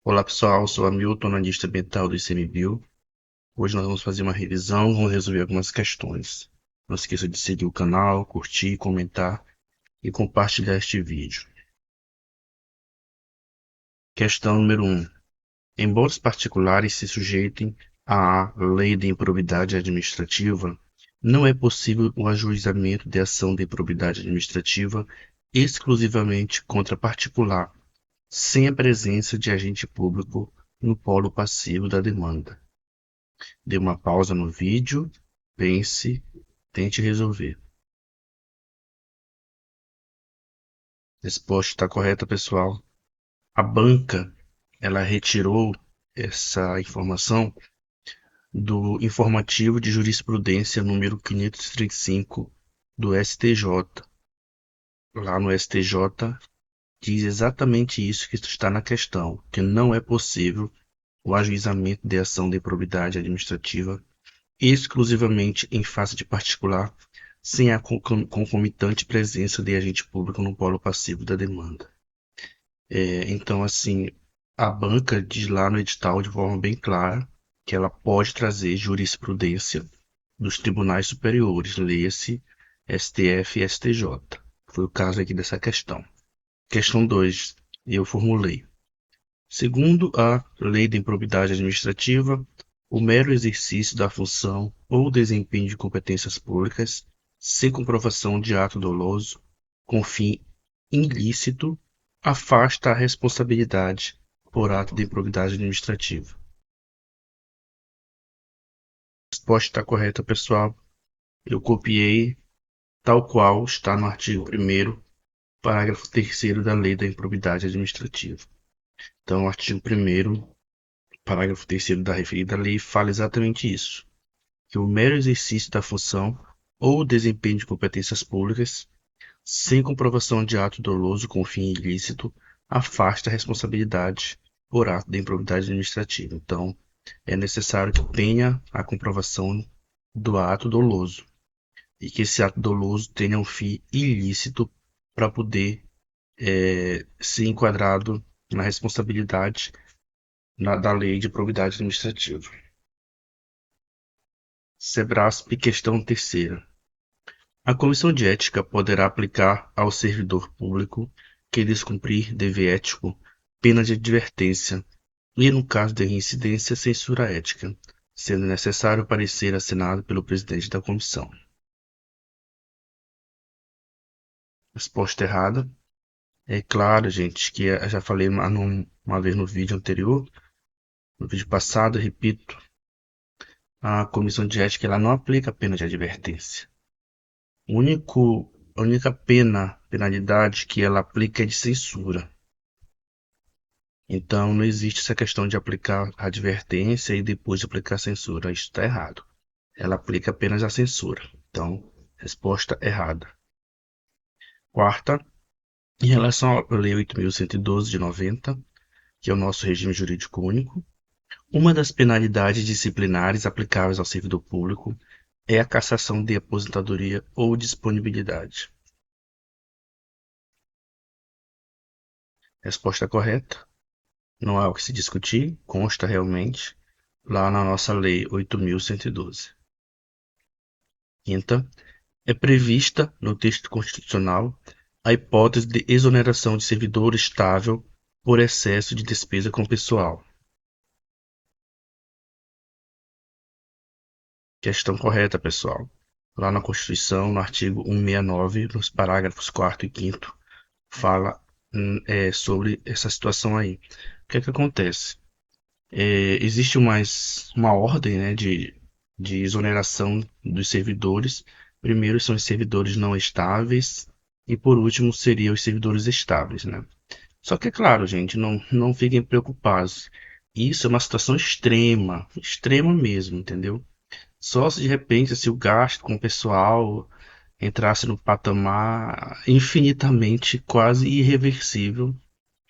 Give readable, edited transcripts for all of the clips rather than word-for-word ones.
Olá pessoal, sou Hamilton, analista ambiental do ICMBio. Hoje nós vamos fazer uma revisão, vamos resolver algumas questões. Não esqueça de seguir o canal, curtir, comentar e compartilhar este vídeo. Questão número 1. Embora os particulares se sujeitem à lei de improbidade administrativa, não é possível o ajuizamento de ação de improbidade administrativa exclusivamente contra particular, sem a presença de agente público no polo passivo da demanda. Dê uma pausa no vídeo, pense, tente resolver. Resposta está correta, pessoal. A banca, ela retirou essa informação do informativo de jurisprudência número 535 do STJ. Lá no STJ diz exatamente isso que está na questão, que não é possível o ajuizamento de ação de improbidade administrativa exclusivamente em face de particular, sem a concomitante presença de agente público no polo passivo da demanda. Então, assim, a banca diz lá no edital de forma bem clara que ela pode trazer jurisprudência dos tribunais superiores, leia-se STF e STJ. Foi o caso aqui dessa questão. Questão 2, eu formulei. Segundo a Lei de Improbidade Administrativa, o mero exercício da função ou desempenho de competências públicas, sem comprovação de ato doloso, com fim ilícito, afasta a responsabilidade por ato de improbidade administrativa. A resposta está correta, pessoal. Eu copiei tal qual está no artigo 1º, parágrafo 3º da Lei da Improbidade Administrativa. Então, o artigo 1º, parágrafo 3º da referida lei fala exatamente isso, que o mero exercício da função ou desempenho de competências públicas, sem comprovação de ato doloso com fim ilícito, afasta a responsabilidade por ato de improbidade administrativa. Então, é necessário que tenha a comprovação do ato doloso e que esse ato doloso tenha um fim ilícito para poder ser enquadrado na responsabilidade da lei de probidade administrativa. Sebrasp, questão terceira. A Comissão de Ética poderá aplicar ao servidor público que descumprir dever ético pena de advertência e, no caso de reincidência, censura ética, sendo necessário parecer assinado pelo presidente da comissão. Resposta errada. É claro, gente, que eu já falei uma vez no vídeo anterior, no vídeo passado, repito, a Comissão de Ética ela não aplica a pena de advertência. A única penalidade que ela aplica é de censura. Então, não existe essa questão de aplicar a advertência e depois de aplicar a censura. Isso está errado. Ela aplica apenas a censura. Então, resposta errada. Quarta, em relação à Lei 8.112 de 90, que é o nosso regime jurídico único, uma das penalidades disciplinares aplicáveis ao servidor público é a cassação de aposentadoria ou disponibilidade. Resposta correta. Não há o que se discutir, consta realmente lá na nossa Lei 8.112. Quinta, é prevista no texto constitucional a hipótese de exoneração de servidor estável por excesso de despesa com pessoal. Questão correta, pessoal. Lá na Constituição, no artigo 169, nos parágrafos 4º e 5º, fala sobre essa situação aí. O que é que acontece? Existe uma ordem, né, de exoneração dos servidores. Primeiro são os servidores não estáveis e por último seriam os servidores estáveis, né? Só que é claro, gente, não fiquem preocupados. Isso é uma situação extrema, extrema mesmo, entendeu? Só se de repente se o gasto com o pessoal entrasse no patamar infinitamente quase irreversível,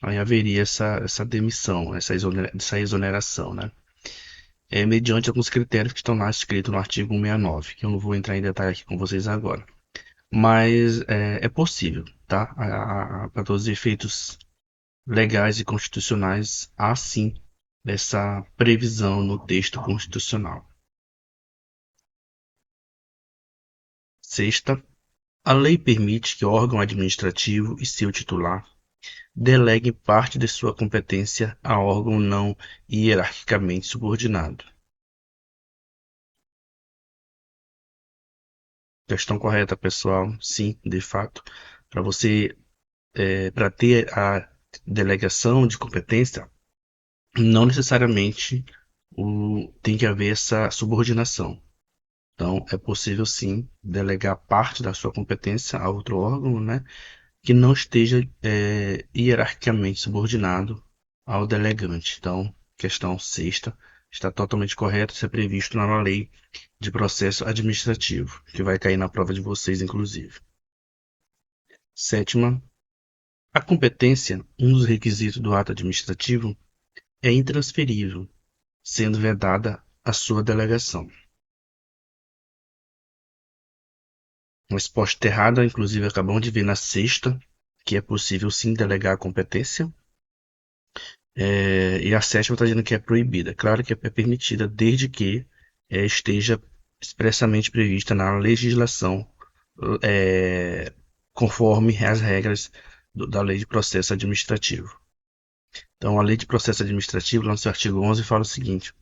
aí haveria essa demissão, essa exoneração, né? Mediante alguns critérios que estão lá escritos no artigo 169, que eu não vou entrar em detalhe aqui com vocês agora. Mas é possível, tá? Para todos os efeitos legais e constitucionais há sim essa previsão no texto constitucional. Sexta, a lei permite que o órgão administrativo e seu titular deleguem parte de sua competência a órgão não hierarquicamente subordinado. Questão correta, pessoal. Sim, de fato. Para você, para ter a delegação de competência, não necessariamente tem que haver essa subordinação. Então, é possível sim delegar parte da sua competência a outro órgão, né, que não esteja hierarquicamente subordinado ao delegante. Então, questão sexta está totalmente correta, isso é previsto na lei de processo administrativo, que vai cair na prova de vocês, inclusive. Sétima, a competência, um dos requisitos do ato administrativo, é intransferível, sendo vedada a sua delegação. Uma resposta errada, inclusive acabamos de ver na sexta, que é possível sim delegar a competência. E a sétima está dizendo que é proibida. Claro que é permitida desde que esteja expressamente prevista na legislação, é, conforme as regras da Lei de Processo Administrativo. Então, a Lei de Processo Administrativo, lá no seu artigo 11, fala o seguinte: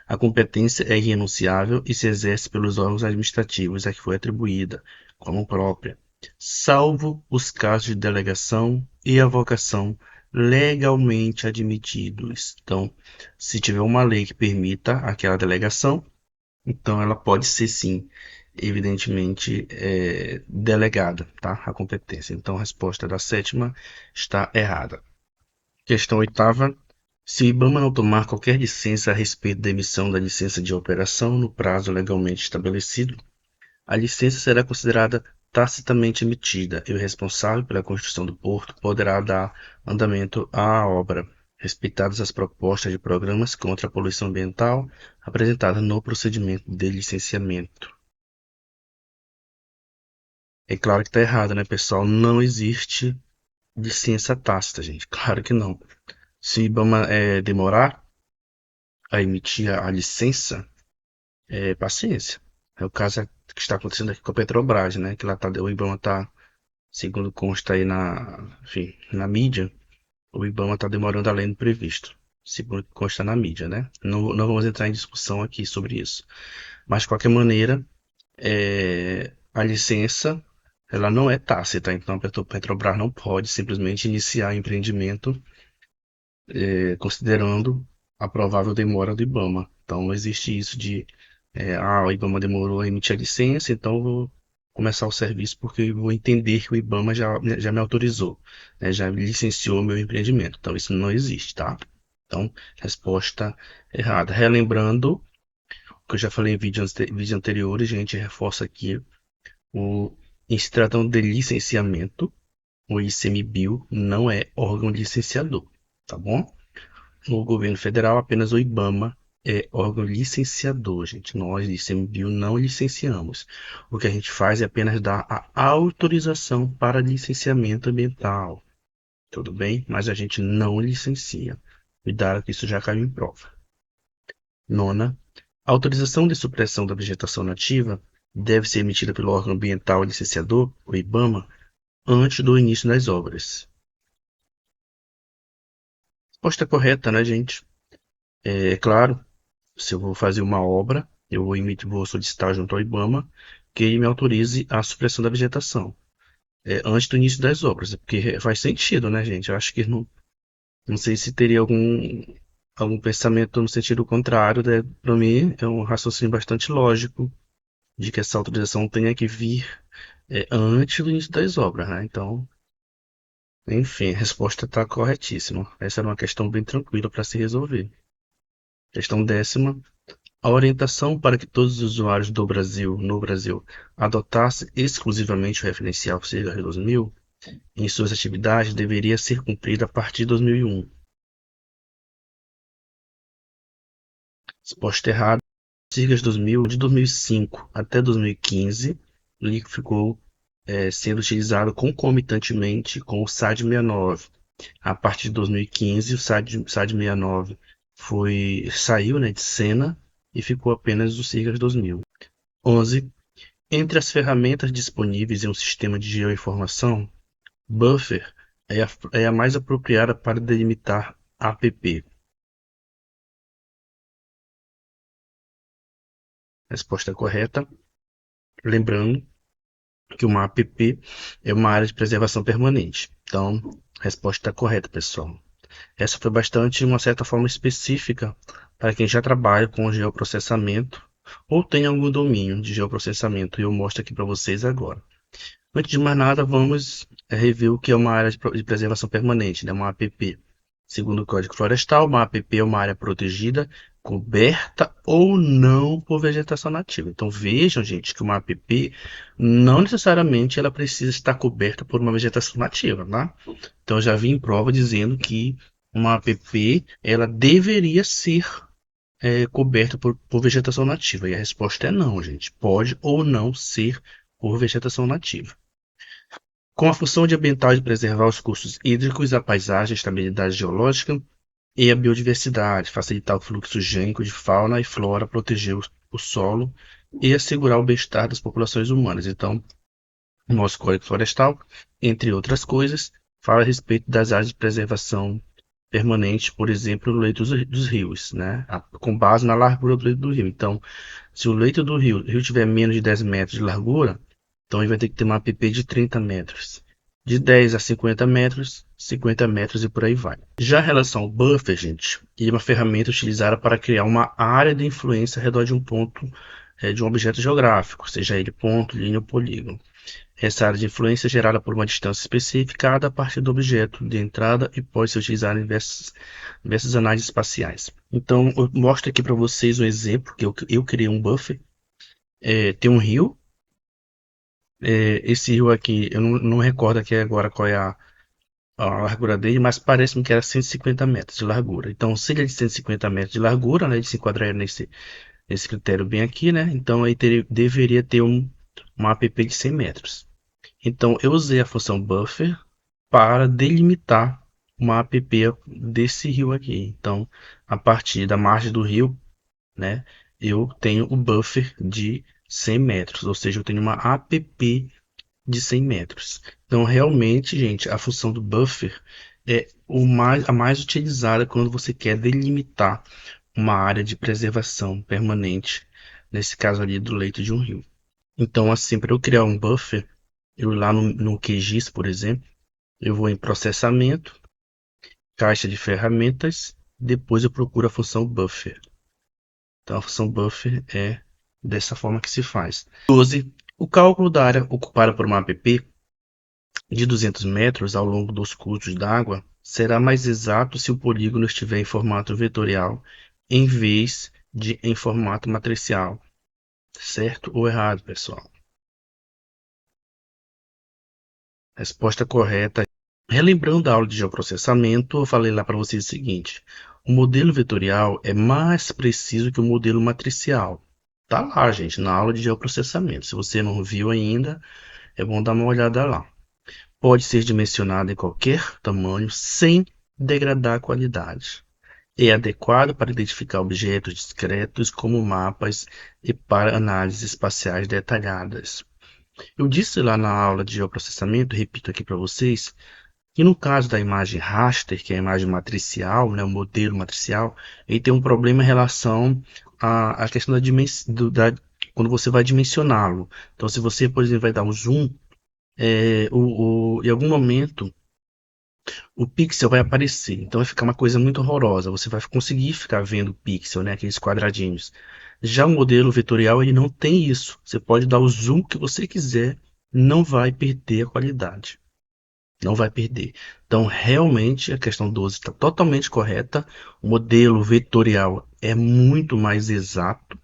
a competência é irrenunciável e se exerce pelos órgãos administrativos a que foi atribuída como própria, salvo os casos de delegação e avocação legalmente admitidos. Então, se tiver uma lei que permita aquela delegação, então ela pode ser sim, evidentemente, delegada, tá? A competência. Então, a resposta da sétima está errada. Questão oitava. Se o IBAMA não tomar qualquer licença a respeito da emissão da licença de operação no prazo legalmente estabelecido, a licença será considerada tacitamente emitida e o responsável pela construção do porto poderá dar andamento à obra, respeitadas as propostas de programas contra a poluição ambiental apresentadas no procedimento de licenciamento. É claro que está errado, né, pessoal? Não existe licença tácita, gente. Claro que não. Se o IBAMA demorar a emitir a licença, paciência. É o caso que está acontecendo aqui com a Petrobras, né? Que lá tá, o IBAMA está, segundo consta aí enfim, na mídia, o IBAMA está demorando além do previsto. Segundo consta na mídia, né? Não vamos entrar em discussão aqui sobre isso. Mas, de qualquer maneira, a licença ela não é tácita, então a Petrobras não pode simplesmente iniciar empreendimento considerando a provável demora do IBAMA. Então, não existe isso de o IBAMA demorou a emitir a licença, então vou começar o serviço porque vou entender que o IBAMA já me autorizou, né, já licenciou meu empreendimento. Então, isso não existe, tá? Então, resposta errada. Relembrando o que eu já falei em vídeos anteriores, a gente reforça aqui em se tratando de licenciamento, o ICMBio não é órgão licenciador, tá bom? No governo federal, apenas o IBAMA é órgão licenciador, gente. Nós, ICMBio, não licenciamos. O que a gente faz é apenas dar a autorização para licenciamento ambiental. Tudo bem? Mas a gente não licencia. Cuidado que isso já caiu em prova. Nona, a autorização de supressão da vegetação nativa deve ser emitida pelo órgão ambiental licenciador, o IBAMA, antes do início das obras. Resposta correta, né, gente? É claro, se eu vou fazer uma obra, vou solicitar junto ao IBAMA que ele me autorize a supressão da vegetação antes do início das obras, porque faz sentido, né, gente? Eu acho que não sei se teria algum pensamento no sentido contrário, né? Para mim é um raciocínio bastante lógico de que essa autorização tenha que vir antes do início das obras, né? Então, enfim, a resposta está corretíssima. Essa era uma questão bem tranquila para se resolver. Questão décima. A orientação para que todos os usuários no Brasil adotassem exclusivamente o referencial CIGAR 2000 em suas atividades deveria ser cumprida a partir de 2001. Resposta errada. CIGAS 2000, de 2005 até 2015, ele ficou sendo utilizado concomitantemente com o SAD 69. A partir de 2015, o SAD 69 saiu, né, de cena e ficou apenas o Sigas 2000. 11. Entre as ferramentas disponíveis em um sistema de geoinformação, Buffer é a mais apropriada para delimitar app. Resposta correta. Lembrando que uma app é uma área de preservação permanente. Então, resposta correta, pessoal. Essa foi bastante, uma certa forma específica para quem já trabalha com geoprocessamento ou tem algum domínio de geoprocessamento, e eu mostro aqui para vocês agora. Antes de mais nada, vamos rever o que é uma área de preservação permanente, né? Uma APP. Segundo o Código Florestal, uma APP é uma área protegida, coberta ou não por vegetação nativa. Então vejam, gente, que uma APP não necessariamente ela precisa estar coberta por uma vegetação nativa, tá? Então eu já vi em prova dizendo que uma APP ela deveria ser coberta por vegetação nativa. E a resposta é não, gente. Pode ou não ser por vegetação nativa. Com a função de ambiental de preservar os cursos hídricos, a paisagem, a estabilidade geológica e a biodiversidade, facilitar o fluxo gênico de fauna e flora, proteger o solo e assegurar o bem-estar das populações humanas. Então, o nosso Código Florestal, entre outras coisas, fala a respeito das áreas de preservação permanente, por exemplo, no leito dos rios, né? Com base na largura do leito do rio. Então, se o leito do rio tiver menos de 10 metros de largura, então ele vai ter que ter uma APP de 30 metros. De 10 a 50 metros e por aí vai. Já a relação buffer, gente, é uma ferramenta utilizada para criar uma área de influência ao redor de um ponto, de um objeto geográfico, seja ele ponto, linha ou polígono. Essa área de influência é gerada por uma distância especificada a partir do objeto de entrada e pode ser utilizada em diversas análises espaciais. Então, eu mostro aqui para vocês um exemplo que eu criei um buffer. Tem um rio. Esse rio aqui, eu não recordo aqui agora qual é a largura dele, mas parece-me que era 150 metros de largura. Então, se ele é de 150 metros de largura, né, ele se enquadraria nesse critério bem aqui, né? Então, aí deveria ter uma app de 100 metros. Então, eu usei a função buffer para delimitar uma app desse rio aqui. Então, a partir da margem do rio, né, eu tenho o buffer de 100 metros, ou seja, eu tenho uma app de 100 metros. Então, realmente, gente, a função do buffer é a mais utilizada quando você quer delimitar uma área de preservação permanente, nesse caso ali do leito de um rio. Então, assim, para eu criar um buffer, eu ir lá no QGIS, por exemplo, eu vou em processamento, caixa de ferramentas, depois eu procuro a função buffer. Então, a função buffer é dessa forma que se faz. 12. O cálculo da área ocupada por uma app de 200 metros ao longo dos cursos d'água será mais exato se o polígono estiver em formato vetorial em vez de em formato matricial. Certo ou errado, pessoal? Resposta correta. Relembrando a aula de geoprocessamento, eu falei lá para vocês o seguinte: o modelo vetorial é mais preciso que o modelo matricial. Tá lá, gente, na aula de geoprocessamento. Se você não viu ainda, é bom dar uma olhada lá. Pode ser dimensionado em qualquer tamanho sem degradar a qualidade. É adequado para identificar objetos discretos como mapas e para análises espaciais detalhadas. Eu disse lá na aula de geoprocessamento, repito aqui para vocês, que no caso da imagem raster, que é a imagem matricial, né, o modelo matricial, ele tem um problema em relação à questão da dimensão, quando você vai dimensioná-lo. Então, se você, por exemplo, vai dar um zoom, em algum momento o pixel vai aparecer, então vai ficar uma coisa muito horrorosa. Você vai conseguir ficar vendo o pixel, né, aqueles quadradinhos. Já o modelo vetorial ele não tem isso. Você pode dar o zoom que você quiser, não vai perder a qualidade. Não vai perder. Então, realmente, a questão 12 está totalmente correta. O modelo vetorial é muito mais exato,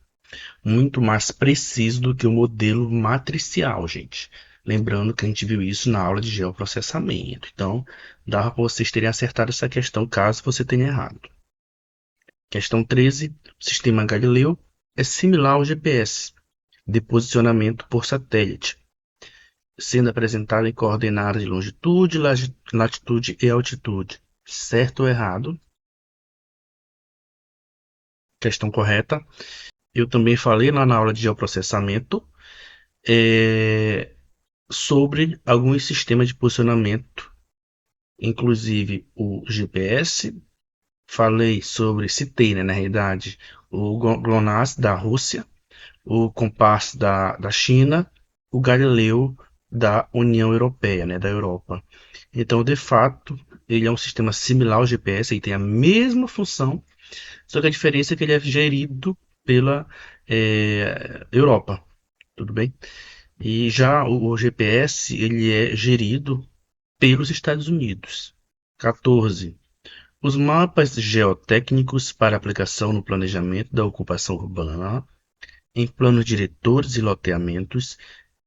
muito mais preciso do que o modelo matricial, gente. Lembrando que a gente viu isso na aula de geoprocessamento. Então, dava para vocês terem acertado essa questão caso você tenha errado. Questão 13. O sistema Galileu é similar ao GPS, de posicionamento por satélite. sendo apresentada em coordenadas de longitude, latitude e altitude. Certo ou errado? Questão correta. Eu também falei lá na aula de geoprocessamento é, sobre alguns sistemas de posicionamento, inclusive o GPS. Falei sobre, citei, né, na realidade, o GLONASS da Rússia, o Compass da China, o Galileu da União Europeia, né, da Europa. Então, de fato, ele é um sistema similar ao GPS, ele tem a mesma função, só que a diferença é que ele é gerido pela Europa, tudo bem? E já o GPS, ele é gerido pelos Estados Unidos. 14. Os mapas geotécnicos para aplicação no planejamento da ocupação urbana, em planos diretores e loteamentos,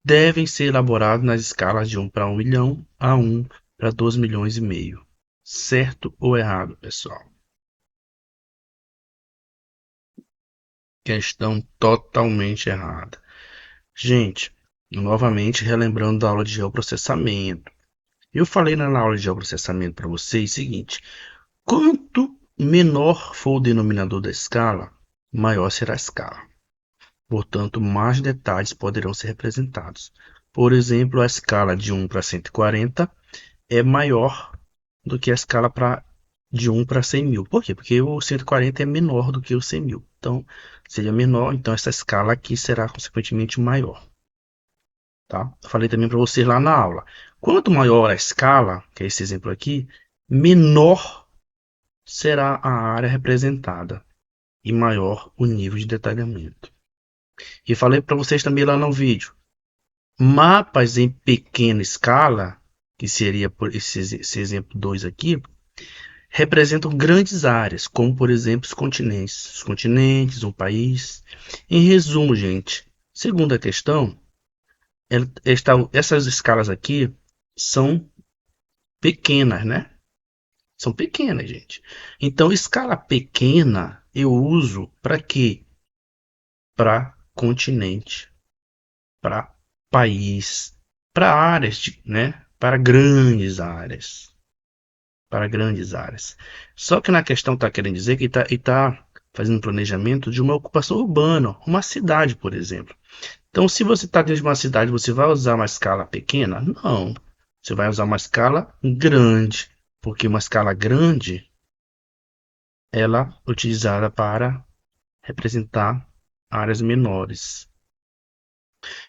devem ser elaborados nas escalas de 1 para 1 milhão a 1 para 2 milhões e meio. Certo ou errado, pessoal? Questão totalmente errada. Gente, novamente relembrando da aula de geoprocessamento. Eu falei na aula de geoprocessamento para vocês o seguinte: quanto menor for o denominador da escala, maior será a escala. Portanto, mais detalhes poderão ser representados. Por exemplo, a escala de 1 para 140 é maior do que a escala de 1 para 100 mil. Por quê? Porque o 140 é menor do que o 100 mil. Então, seria menor, então essa escala aqui será consequentemente maior. Tá? Eu falei também para vocês lá na aula. Quanto maior a escala, que é esse exemplo aqui, menor será a área representada e maior o nível de detalhamento. E falei para vocês também lá no vídeo, mapas em pequena escala, que seria por esse exemplo 2 aqui, representam grandes áreas, como por exemplo os continentes, um país. Em resumo, gente, segunda questão, essas escalas aqui são pequenas, né? São pequenas, gente. Então, escala pequena eu uso para quê? Para continente, para país, para áreas, né? Para grandes áreas. Para grandes áreas. Só que na questão está querendo dizer que está fazendo um planejamento de uma ocupação urbana, uma cidade, por exemplo. Então, se você está dentro de uma cidade, você vai usar uma escala pequena? Não. Você vai usar uma escala grande, porque uma escala grande ela é utilizada para representar áreas menores.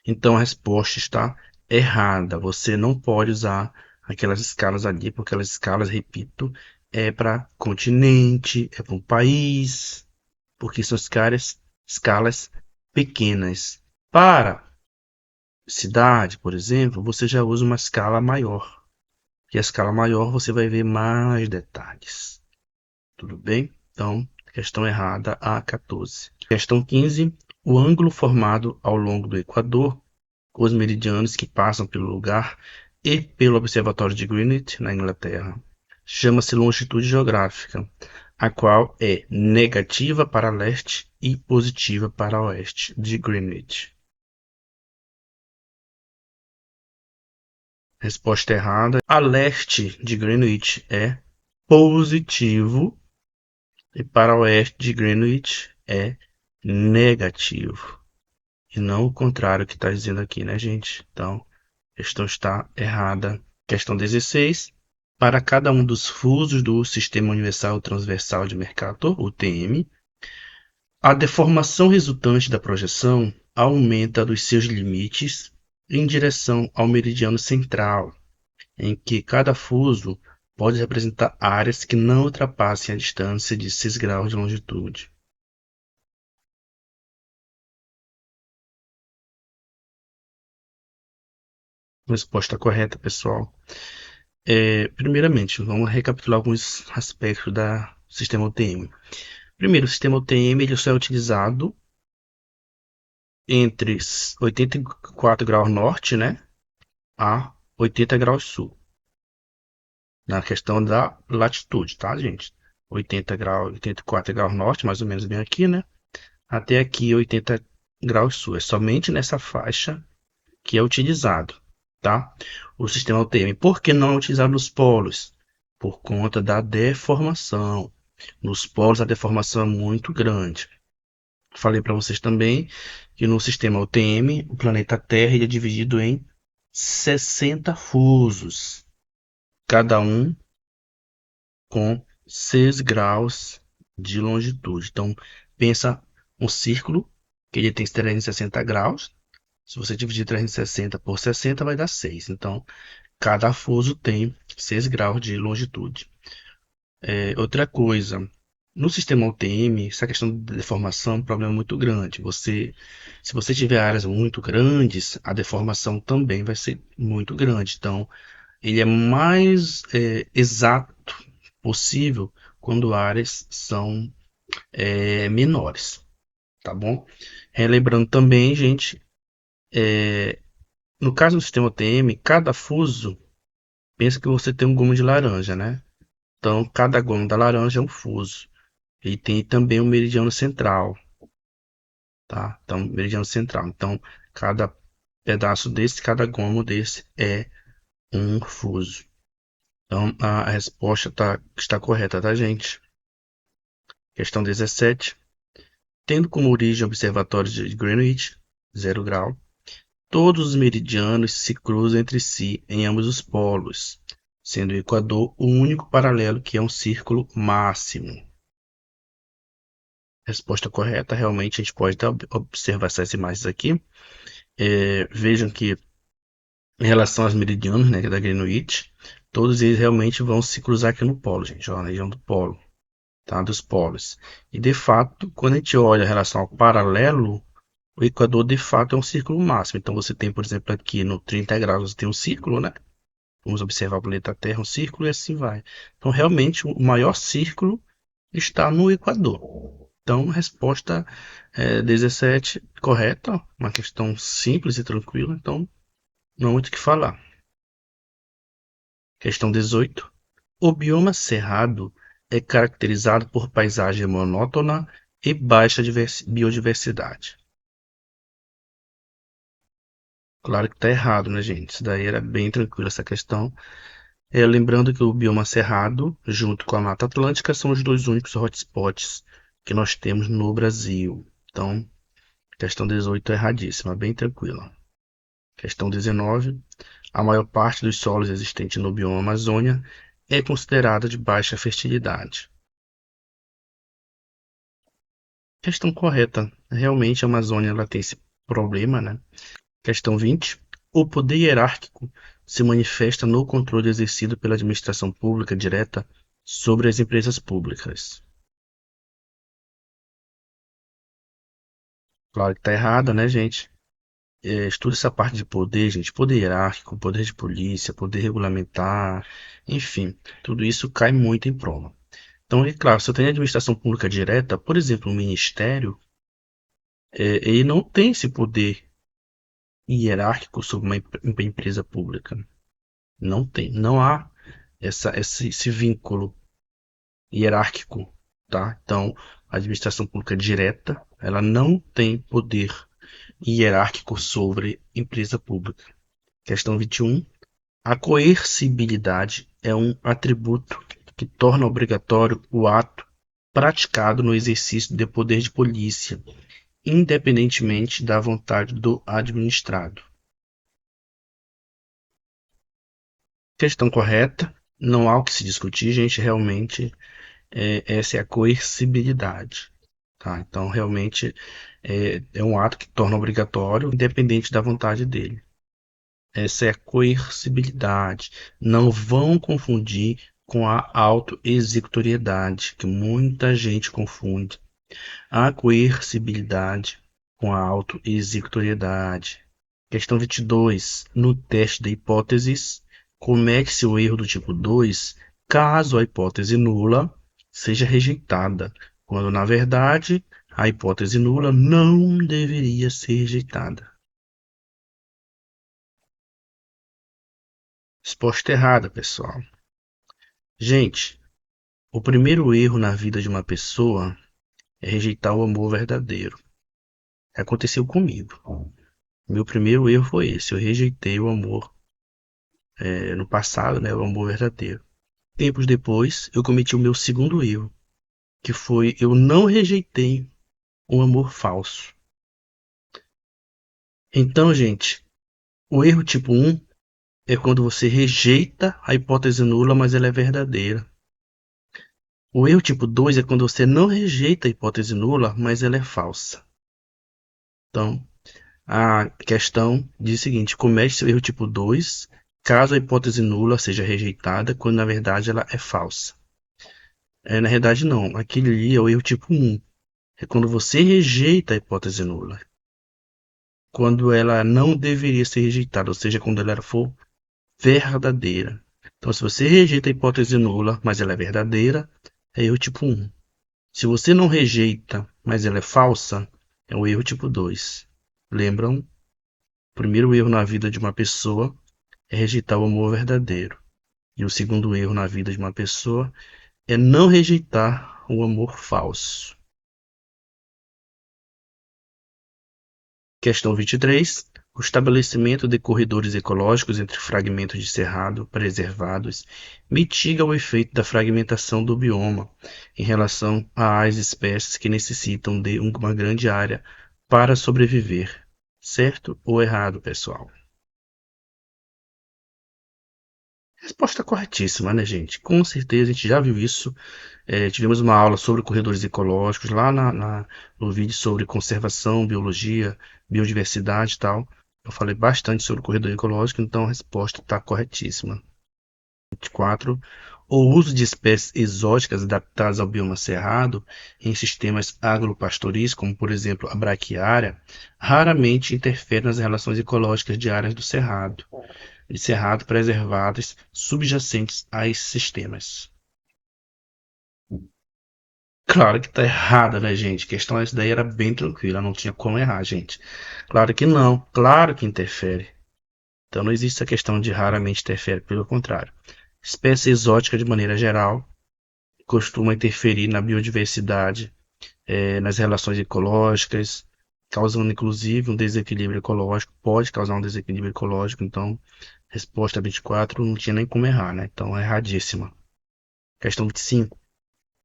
Então a resposta está errada. Você não pode usar aquelas escalas ali, porque aquelas escalas, repito, é para continente, é para um país, porque são escalas pequenas. Para cidade, por exemplo, você já usa uma escala maior. E a escala maior você vai ver mais detalhes. Tudo bem? Então, questão errada a 14. Questão 15. O ângulo formado ao longo do Equador, os meridianos que passam pelo lugar e pelo Observatório de Greenwich, na Inglaterra, chama-se longitude geográfica, a qual é negativa para leste e positiva para oeste de Greenwich. Resposta errada. A leste de Greenwich é positivo e para oeste de Greenwich é negativo. E não o contrário que está dizendo aqui, né, gente? Então, a questão está errada. Questão 16. Para cada um dos fusos do Sistema Universal Transversal de Mercator, o TM, a deformação resultante da projeção aumenta dos seus limites em direção ao meridiano central, em que cada fuso pode representar áreas que não ultrapassem a distância de 6 graus de longitude. Resposta correta, pessoal. Primeiramente, vamos recapitular alguns aspectos do sistema UTM. Primeiro, o sistema UTM ele só é utilizado entre 84 graus norte, né, a 80 graus sul, na questão da latitude, tá, gente? 80 graus, 84 graus norte, mais ou menos bem aqui, né? Até aqui 80 graus sul. É somente nessa faixa que é utilizado, tá? O sistema UTM. Por que não é utilizado nos polos? Por conta da deformação. Nos polos a deformação é muito grande. Falei para vocês também que no sistema UTM, o planeta Terra ele é dividido em 60 fusos, cada um com 6 graus de longitude. Então, pensa um círculo que ele tem 360 graus. Se você dividir 360 por 60, vai dar 6. Então, cada fuso tem 6 graus de longitude. Outra coisa, no sistema UTM, essa questão de deformação é um problema muito grande. Se você tiver áreas muito grandes, a deformação também vai ser muito grande. Então, ele é mais exato possível quando áreas são menores, tá bom? Relembrando também, gente, no caso do sistema UTM, cada fuso, pensa que você tem um gomo de laranja, né? Então, cada gomo da laranja é um fuso. E tem também o meridiano central, tá? Então, meridiano central. Então, cada pedaço desse, cada gomo desse é um fuso. Então, a resposta está correta, tá, gente? Questão 17. Tendo como origem observatórios de Greenwich, 0 grau, todos os meridianos se cruzam entre si em ambos os polos, sendo o Equador o único paralelo que é um círculo máximo. Resposta correta, realmente a gente pode observar essas imagens aqui. Vejam que em relação aos meridianos, né, da Greenwich, todos eles realmente vão se cruzar aqui no polo, gente, ó, na região do polo, tá, dos polos. E de fato, quando a gente olha em relação ao paralelo, o Equador de fato é um círculo máximo. Então você tem, por exemplo, aqui no 30 graus, você tem um círculo, né? Vamos observar o planeta Terra, um círculo e assim vai. Então realmente o maior círculo está no Equador. Então, resposta 17 correta, uma questão simples e tranquila, então não há muito o que falar. Questão 18. O bioma cerrado é caracterizado por paisagem monótona e baixa biodiversidade. Claro que está errado, né, gente? Isso daí era bem tranquilo essa questão. Lembrando que o bioma cerrado, junto com a Mata Atlântica, são os dois únicos hotspots que nós temos no Brasil. Então, questão 18 é erradíssima, bem tranquila. Questão 19. A maior parte dos solos existentes no bioma Amazônia é considerada de baixa fertilidade. Questão correta. Realmente a Amazônia ela tem esse problema, né? Questão 20. O poder hierárquico se manifesta no controle exercido pela administração pública direta sobre as empresas públicas. Claro que está errada, né, gente? Estuda essa parte de poder, gente. Poder hierárquico, poder de polícia, poder regulamentar, enfim, tudo isso cai muito em prova. Então, é claro, se eu tenho administração pública direta, por exemplo, um ministério, ele não tem esse poder hierárquico sobre uma empresa pública. Não tem, não há esse vínculo hierárquico, tá? Então, a administração pública direta, ela não tem poder hierárquico sobre empresa pública. Questão 21. A coercibilidade é um atributo que torna obrigatório o ato praticado no exercício do poder de polícia, independentemente da vontade do administrado. Questão correta. Não há o que se discutir, gente. Realmente, essa é a coercibilidade. Tá? Então, realmente, é um ato que torna obrigatório, independente da vontade dele. Essa é a coercibilidade. Não vão confundir com a autoexecutoriedade, que muita gente confunde. A coercibilidade com a autoexecutoriedade. Questão 22. No teste de hipóteses, comete-se o erro do tipo 2 caso a hipótese nula seja rejeitada, quando na verdade a hipótese nula não deveria ser rejeitada. Resposta errada, pessoal. Gente, o primeiro erro na vida de uma pessoa é rejeitar o amor verdadeiro. Aconteceu comigo. Meu primeiro erro foi esse, eu rejeitei o amor no passado, né, o amor verdadeiro. Tempos depois, eu cometi o meu segundo erro, que foi eu não rejeitei um amor falso. Então, gente, o erro tipo um é quando você rejeita a hipótese nula, mas ela é verdadeira. O erro tipo 2 é quando você não rejeita a hipótese nula, mas ela é falsa. Então, a questão diz o seguinte: comete seu erro tipo 2 caso a hipótese nula seja rejeitada, quando na verdade ela é falsa. Na verdade, não. Aquele ali é o erro tipo um. É quando você rejeita a hipótese nula. Quando ela não deveria ser rejeitada, ou seja, quando ela for verdadeira. Então, se você rejeita a hipótese nula, mas ela é verdadeira, é erro tipo um. Se você não rejeita, mas ela é falsa, é o erro tipo 2. Lembram? O primeiro erro na vida de uma pessoa é rejeitar o amor verdadeiro. E o segundo erro na vida de uma pessoa é não rejeitar o amor falso. Questão 23. O estabelecimento de corredores ecológicos entre fragmentos de cerrado preservados mitiga o efeito da fragmentação do bioma em relação às espécies que necessitam de uma grande área para sobreviver. Certo ou errado, pessoal? Resposta corretíssima, né, gente? Com certeza a gente já viu isso. Tivemos uma aula sobre corredores ecológicos lá no vídeo sobre conservação, biologia, biodiversidade e tal. Eu falei bastante sobre o corredor ecológico, então a resposta está corretíssima. 24. O uso de espécies exóticas adaptadas ao bioma cerrado em sistemas agropastoris, como por exemplo a braquiária, raramente interfere nas relações ecológicas de áreas do cerrado preservadas subjacentes a esses sistemas. Claro que tá errada, né, gente? A questão essa daí era bem tranquila, não tinha como errar, gente. Claro que não, claro que interfere. Então não existe essa questão de raramente interfere, pelo contrário. Espécie exótica, de maneira geral, costuma interferir na biodiversidade, nas relações ecológicas, causando inclusive um desequilíbrio ecológico, pode causar um desequilíbrio ecológico, então, resposta 24 não tinha nem como errar, né? Então, é erradíssima. Questão 25.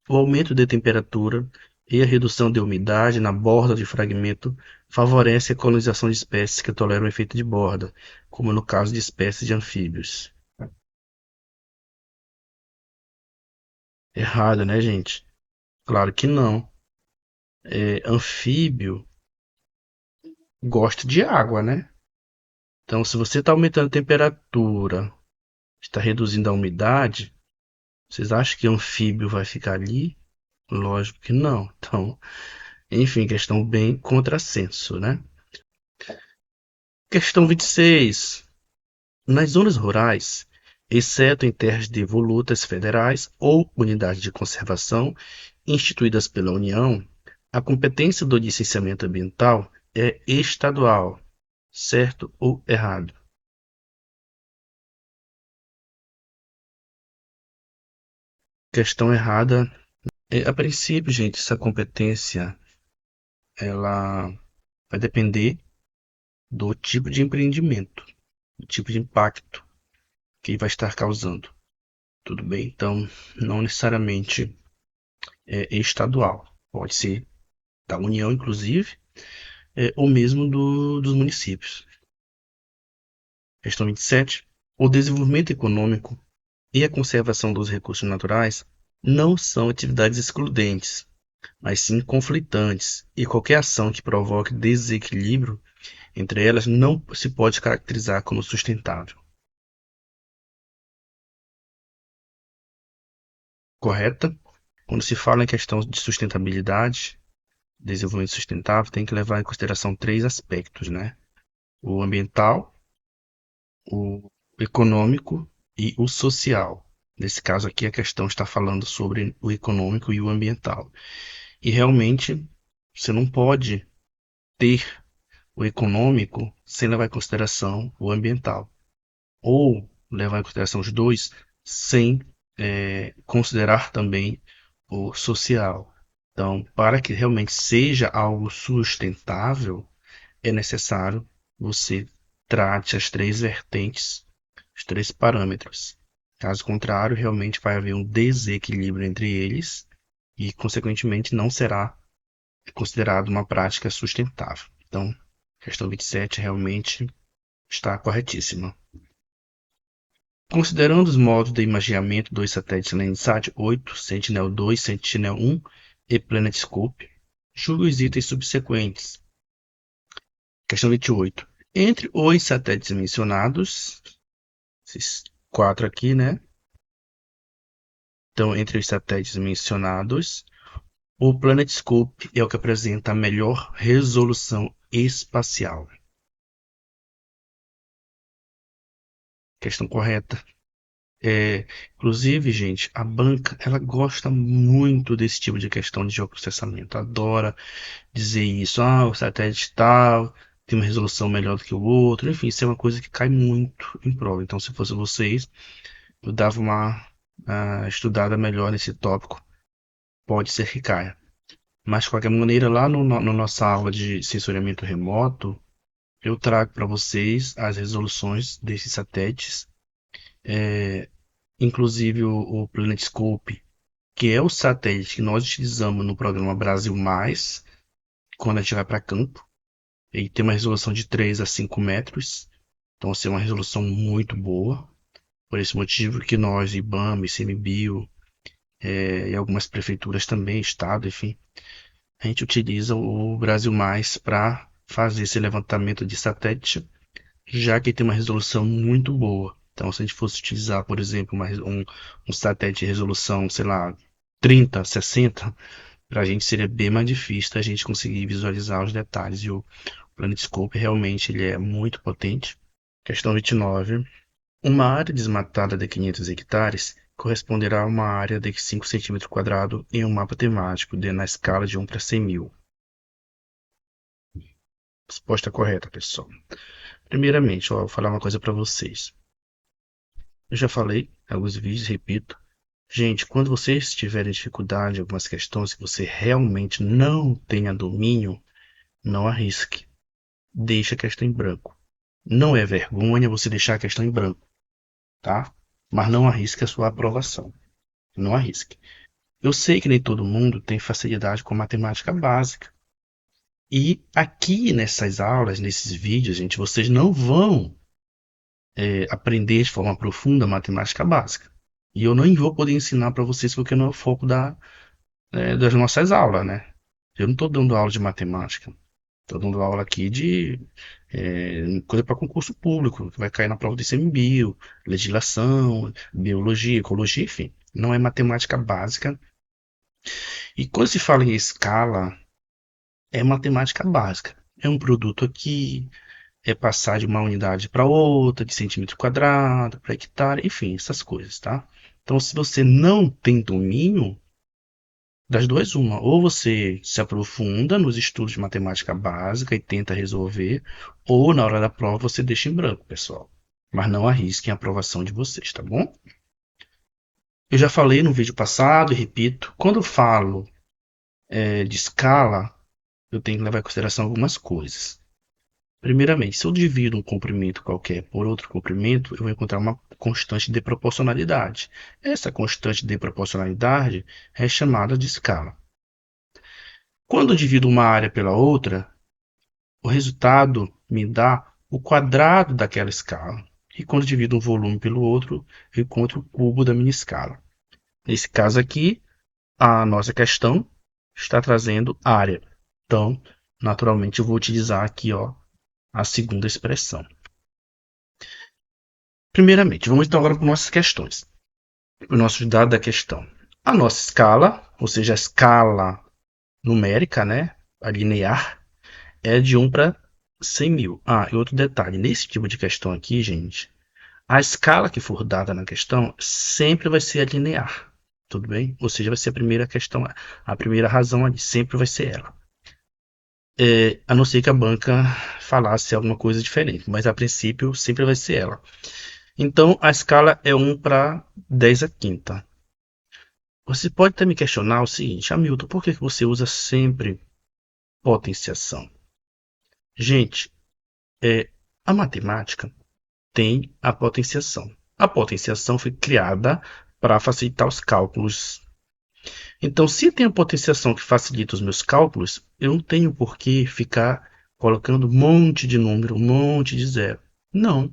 O aumento de temperatura e a redução de umidade na borda de fragmento favorece a colonização de espécies que toleram o efeito de borda, como no caso de espécies de anfíbios. Errado, né, gente? Claro que não. Anfíbio gosta de água, né? Então, se você está aumentando a temperatura, está reduzindo a umidade, vocês acham que anfíbio vai ficar ali? Lógico que não. Então, enfim, questão bem contrassenso, né? Questão 26. Nas zonas rurais, exceto em terras de volutas federais ou unidades de conservação instituídas pela União, a competência do licenciamento ambiental é estadual, certo ou errado? Questão errada. A princípio, gente, essa competência ela vai depender do tipo de empreendimento, do tipo de impacto que vai estar causando. Tudo bem? Então, não necessariamente é estadual. Pode ser da União, inclusive, ou mesmo dos municípios. Questão 27. O desenvolvimento econômico e a conservação dos recursos naturais não são atividades excludentes, mas sim conflitantes, e qualquer ação que provoque desequilíbrio entre elas não se pode caracterizar como sustentável. Correta? Quando se fala em questão de sustentabilidade, desenvolvimento sustentável, tem que levar em consideração três aspectos, né? O ambiental, o econômico e o social. Nesse caso aqui, a questão está falando sobre o econômico e o ambiental. E realmente, você não pode ter o econômico sem levar em consideração o ambiental. Ou levar em consideração os dois sem considerar também o social. Então, para que realmente seja algo sustentável, é necessário você trate as três vertentes os três parâmetros. Caso contrário, realmente vai haver um desequilíbrio entre eles e, consequentemente, não será considerado uma prática sustentável. Então, a questão 27 realmente está corretíssima. Considerando os modos de imageamento dos satélites Landsat 8, Sentinel-2, Sentinel-1 e PlanetScope, julgue os itens subsequentes. Questão 28. Entre os satélites mencionados, esses quatro aqui, né? Então, entre os satélites mencionados, o PlanetScope é o que apresenta a melhor resolução espacial. Questão correta. Inclusive, gente, a banca ela gosta muito desse tipo de questão de geoprocessamento. Adora dizer isso. Ah, o satélite tal tem uma resolução melhor do que o outro. Enfim, isso é uma coisa que cai muito em prova. Então, se fosse vocês, eu dava uma estudada melhor nesse tópico. Pode ser que caia. Mas, de qualquer maneira, lá no nossa aula de sensoriamento remoto, eu trago para vocês as resoluções desses satélites, inclusive o PlanetScope, que é o satélite que nós utilizamos no programa Brasil Mais, quando a gente vai para campo. Ele tem uma resolução de 3 a 5 metros, então assim, é uma resolução muito boa. Por esse motivo que nós, IBAMA, ICMBio, e algumas prefeituras também, estado, enfim, a gente utiliza o Brasil Mais para fazer esse levantamento de satélite, já que tem uma resolução muito boa. Então, se a gente fosse utilizar, por exemplo, um satélite de resolução, sei lá, 30, 60, para a gente seria bem mais difícil a gente conseguir visualizar os detalhes. E o PlanetScope realmente ele é muito potente. Questão 29. Uma área desmatada de 500 hectares corresponderá a uma área de 5 cm² em um mapa temático na escala de 1 para 100 mil. Resposta correta, pessoal. Primeiramente, vou falar uma coisa para vocês. Eu já falei em alguns vídeos, repito. Gente, quando vocês tiverem dificuldade em algumas questões que você realmente não tenha domínio, não arrisque. Deixe a questão em branco. Não é vergonha você deixar a questão em branco, tá? Mas não arrisque a sua aprovação. Não arrisque. Eu sei que nem todo mundo tem facilidade com matemática básica. E aqui nessas aulas, nesses vídeos, gente, vocês não vão aprender de forma profunda matemática básica. E eu nem vou poder ensinar para vocês porque não é o foco das nossas aulas, né? Eu não estou dando aula de matemática. Estou dando aula aqui de coisa para concurso público, que vai cair na prova do ICMBio, legislação, biologia, ecologia, enfim. Não é matemática básica. E quando se fala em escala, é matemática básica. É um produto aqui, é passar de uma unidade para outra, de centímetro quadrado, para hectare, enfim, essas coisas, tá? Então, se você não tem domínio, das duas, uma. Ou você se aprofunda nos estudos de matemática básica e tenta resolver, ou na hora da prova você deixa em branco, pessoal. Mas não arrisquem a aprovação de vocês, tá bom? Eu já falei no vídeo passado e repito, quando eu falo de escala, eu tenho que levar em consideração algumas coisas. Primeiramente, se eu divido um comprimento qualquer por outro comprimento, eu vou encontrar uma constante de proporcionalidade. Essa constante de proporcionalidade é chamada de escala. Quando eu divido uma área pela outra, o resultado me dá o quadrado daquela escala. E quando eu divido um volume pelo outro, eu encontro o cubo da minha escala. Nesse caso aqui, a nossa questão está trazendo área. Então, naturalmente, eu vou utilizar aqui a segunda expressão. Primeiramente, vamos então agora para nossas questões. Para o nosso dado da questão. A nossa escala, ou seja, a escala numérica, né, a linear, é de 1 para 100 mil. E outro detalhe, nesse tipo de questão aqui, gente, a escala que for dada na questão sempre vai ser a linear, tudo bem? Ou seja, vai ser a primeira questão, a primeira razão ali, sempre vai ser ela. A não ser que a banca falasse alguma coisa diferente, mas a princípio sempre vai ser ela. Então, a escala é 1 para 10 a quinta. Você pode até me questionar o seguinte, Hamilton, por que você usa sempre potenciação? Gente, a matemática tem a potenciação. A potenciação foi criada para facilitar os cálculos. Então, se tem a potenciação que facilita os meus cálculos, eu não tenho por que ficar colocando um monte de número, um monte de zero. Não.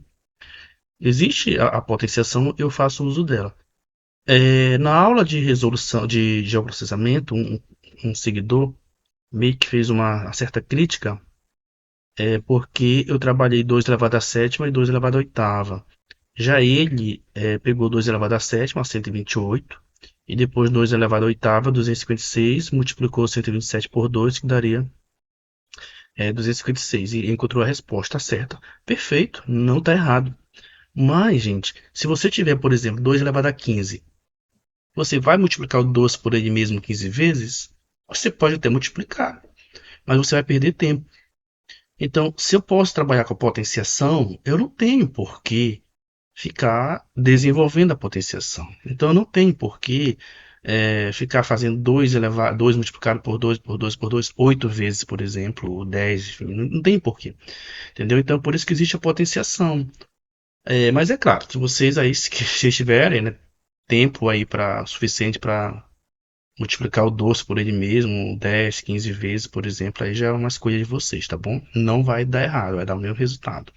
Existe a potenciação, eu faço uso dela. Na aula de resolução de geoprocessamento, um seguidor meio que fez uma certa crítica, porque eu trabalhei 2 elevado à sétima e 2 elevado à oitava. Já ele pegou 2 elevado à sétima, 128, e depois 2 elevado à oitava, 256, multiplicou 127 por 2, que daria 256, e encontrou a resposta certa. Perfeito, não está errado. Mas, gente, se você tiver, por exemplo, 2 elevado a 15, você vai multiplicar o doce por ele mesmo 15 vezes? Você pode até multiplicar, mas você vai perder tempo. Então, se eu posso trabalhar com a potenciação, eu não tenho por que ficar desenvolvendo a potenciação. Então, eu não tenho por que ficar fazendo 2 multiplicado por 2 por 2 por 2 8 vezes, por exemplo, ou 10, enfim, não tem porquê. Entendeu? Então, por isso que existe a potenciação. Mas é claro, se vocês aí, se vocês tiverem, né, tempo aí suficiente para multiplicar o doce por ele mesmo 10, 15 vezes, por exemplo, aí já é uma escolha de vocês, tá bom? Não vai dar errado, vai dar o mesmo resultado.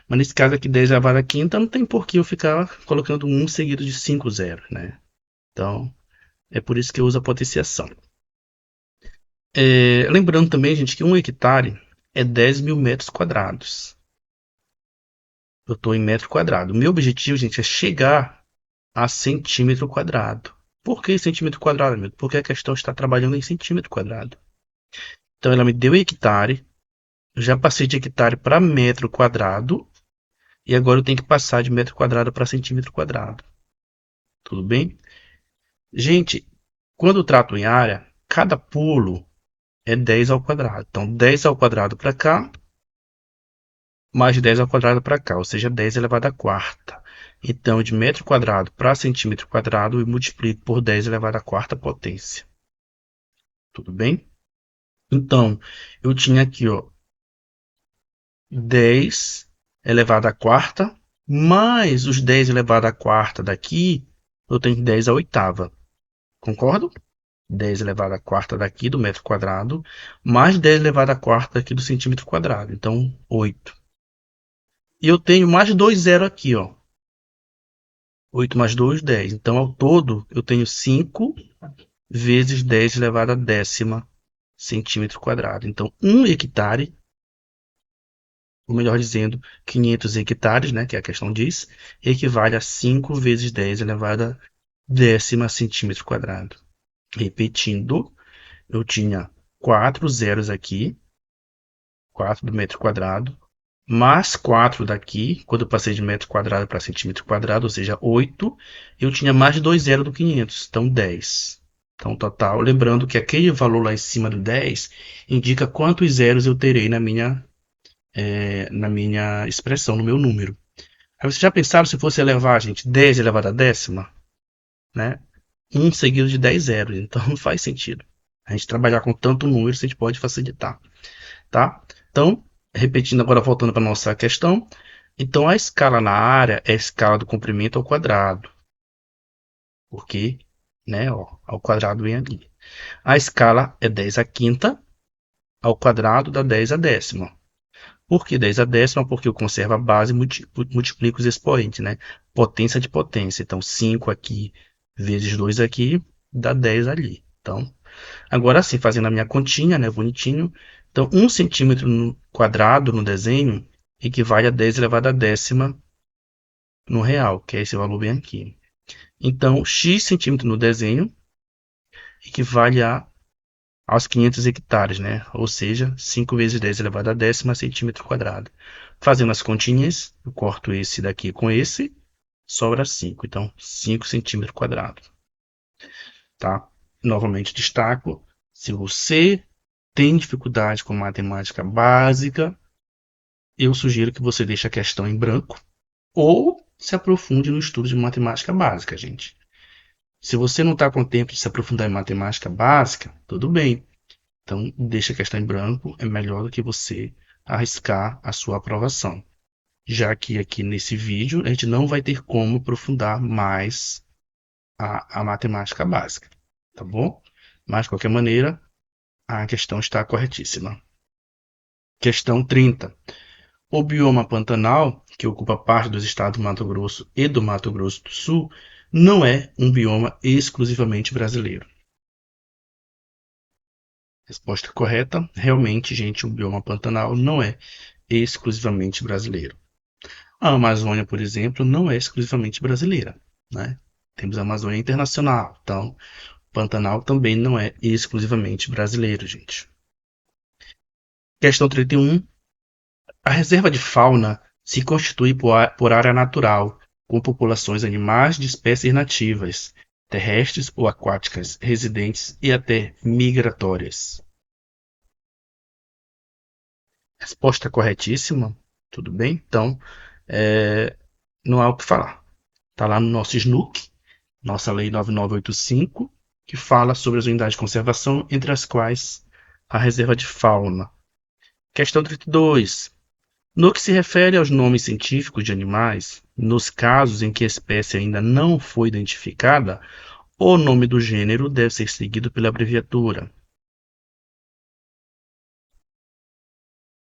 Mas nesse caso aqui, 10 elevado à quinta, não tem por que eu ficar colocando um seguido de 5 zeros, né? Então, é por isso que eu uso a potenciação. Lembrando também, gente, que 1 hectare é 10 mil metros quadrados. Eu estou em metro quadrado. O meu objetivo, gente, é chegar a centímetro quadrado. Por que centímetro quadrado, amigo? Porque a questão está trabalhando em centímetro quadrado. Então, ela me deu hectare, eu já passei de hectare para metro quadrado, e agora eu tenho que passar de metro quadrado para centímetro quadrado. Tudo bem? Gente, quando eu trato em área, cada pulo é 10 ao quadrado. Então, 10 ao quadrado para cá, mais 10 ao quadrado para cá, ou seja, 10 elevado à quarta. Então, de metro quadrado para centímetro quadrado, eu multiplico por 10 elevado à quarta potência. Tudo bem? Então, eu tinha aqui, ó, 10 elevado à quarta, mais os 10 elevado à quarta daqui, eu tenho 10 à oitava. Concordo? 10 elevado à quarta daqui do metro quadrado, mais 10 elevado à quarta aqui do centímetro quadrado. Então, 8. E eu tenho mais 2 zero aqui, ó. 8 mais 2, 10. Então, ao todo, eu tenho 5 vezes 10 elevado à décima centímetro quadrado. Então, 1 hectare, ou melhor dizendo, 500 hectares, né, que a questão diz, equivale a 5 vezes 10 elevado à décima centímetro quadrado. Repetindo, eu tinha 4 zeros aqui, 4 do metro quadrado, mais 4 daqui, quando eu passei de metro quadrado para centímetro quadrado, ou seja, 8, eu tinha mais de 2 zeros do 500, então 10. Então, total, lembrando que aquele valor lá em cima do 10 indica quantos zeros eu terei na minha expressão, no meu número. Aí vocês já pensaram se fosse elevar, gente, 10 elevado à décima? Né? Um seguido de 10 zeros, então não faz sentido. A gente trabalhar com tanto número, a gente pode facilitar. Tá? Então, repetindo agora, voltando para a nossa questão. Então, a escala na área é a escala do comprimento ao quadrado. Porque, né, ó, ao quadrado vem ali. A escala é 10 à quinta, ao quadrado dá 10 à décima. Por que 10 à décima? Porque eu conservo a base e multiplico os expoentes, né? Potência de potência. Então, 5 aqui vezes 2 aqui dá 10 ali. Então, agora sim, fazendo a minha continha, né, bonitinho. Então, 1 centímetro quadrado no desenho equivale a 10 elevado à décima no real, que é esse valor bem aqui. Então, x centímetro no desenho equivale aos 500 hectares, né? Ou seja, 5 vezes 10 elevado à décima centímetro quadrado. Fazendo as continhas, eu corto esse daqui com esse, sobra 5. Então, 5 centímetros quadrados. Tá? Novamente destaco, se você tem dificuldade com matemática básica, eu sugiro que você deixe a questão em branco ou se aprofunde no estudo de matemática básica, gente. Se você não está com tempo de se aprofundar em matemática básica, tudo bem. Então, deixe a questão em branco, é melhor do que você arriscar a sua aprovação. já que aqui nesse vídeo a gente não vai ter como aprofundar mais a matemática básica, tá bom? Mas, de qualquer maneira, a questão está corretíssima. Questão 30. O bioma Pantanal, que ocupa parte dos estados do Mato Grosso e do Mato Grosso do Sul, não é um bioma exclusivamente brasileiro. Resposta correta. Realmente, gente, o bioma Pantanal não é exclusivamente brasileiro. A Amazônia, por exemplo, não é exclusivamente brasileira, né? Temos a Amazônia Internacional, então Pantanal também não é exclusivamente brasileiro, gente. Questão 31. A reserva de fauna se constitui por área natural, com populações animais de espécies nativas, terrestres ou aquáticas, residentes e até migratórias. Resposta corretíssima. Tudo bem? Então, não há o que falar. Está lá no nosso SNUC, nossa Lei 9985, que fala sobre as unidades de conservação, entre as quais a reserva de fauna. Questão 32. No que se refere aos nomes científicos de animais, nos casos em que a espécie ainda não foi identificada, o nome do gênero deve ser seguido pela abreviatura